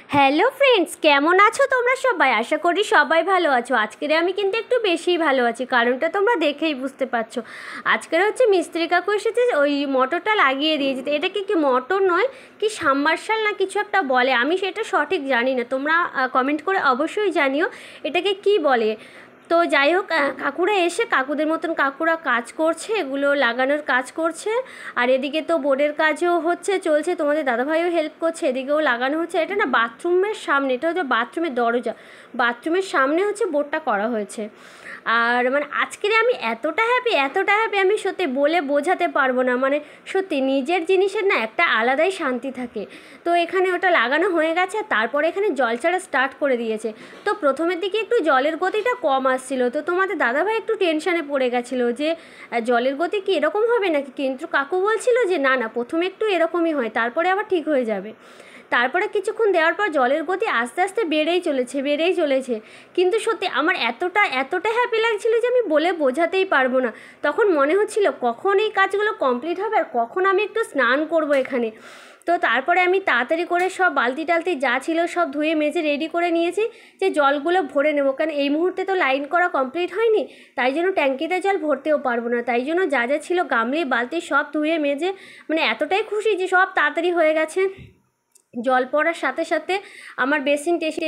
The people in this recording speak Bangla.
হ্যালো ফ্রেন্ডস, কেমন আছো তোমরা সবাই? আশা করি সবাই ভালো আছো। আজকের আমি কিন্তু একটু বেশিই ভালো আছি, কারণটা তোমরা দেখেই বুঝতে পারছো। আজকের হচ্ছে মিস্ত্রি কাকু এসেছে, ওই মোটরটা লাগিয়ে দিয়েছে। তো এটা কি মোটর নয়, কি সাবমার্শাল না কিছু একটা বলে, আমি সেটা সঠিক জানি না। তোমরা কমেন্ট করে অবশ্যই জানিও এটাকে কি বলে। তো যাই হোক, কাকুরা এসে কাকুদের মতন কাকুরা কাজ করছে, এগুলো লাগানোর কাজ করছে। আর এদিকে তো বোর্ডের কাজও হচ্ছে, চলছে, তোমাদের দাদাভাইও হেল্প করছে, এদিকেও লাগানো হচ্ছে। এটা না বাথরুমের সামনে, এটা হচ্ছে বাথরুমের দরজা, বাথরুমের সামনে হচ্ছে বোর্ডটা করা হয়েছে। আর মানে আজকের আমি এতটা হ্যাপি আমি সত্যি বলে বোঝাতে পারবো না। মানে সত্যি নিজের জিনিসের না একটা আলাদাই শান্তি থাকে। তো এখানে ওটা লাগানো হয়ে গেছে, তারপরে এখানে জল ছাড়া স্টার্ট করে দিয়েছে। তো প্রথমের দিকে একটু জলের গতিটা কম আসছিল, তো তোমাদের দাদাভাই একটু টেনশানে পড়ে গেছিলো যে জলের গতি কি এরকম হবে নাকি, কিন্তু কাকু বলছিল যে না না, প্রথমে একটু এরকমই হয়, তারপরে আবার ঠিক হয়ে যাবে। তারপরে কিছুক্ষণ দেওয়ার পর জলের গতি আস্তে আস্তে বেড়েই চলেছে। কিন্তু সত্যি আমার এতটা হ্যাপি লাগছিল যে আমি বলে বোঝাতেই পারবো না। তখন মনে হচ্ছিল কখন এই কাজগুলো কমপ্লিট হবে আর কখন আমি একটু স্নান করব এখানে। তো তারপরে আমি তাড়াতাড়ি করে সব বালতি টালতি যা ছিল সব ধুয়ে মেজে রেডি করে নিয়েছি, যে জলগুলো ভরে নেবো, কারণ এই মুহূর্তে তো লাইন করা কমপ্লিট হয়নি, তাই জন্য ট্যাঙ্কিতে জল ভরতেও পারবো না। তাই জন্য যা যা ছিল গামলি বালতি সব ধুয়ে মেজে, মানে এতটাই খুশি যে সব তাড়াতাড়ি হয়ে গেছে। জল পড়ার সাথে সাথে আমার বেসিন টেসিন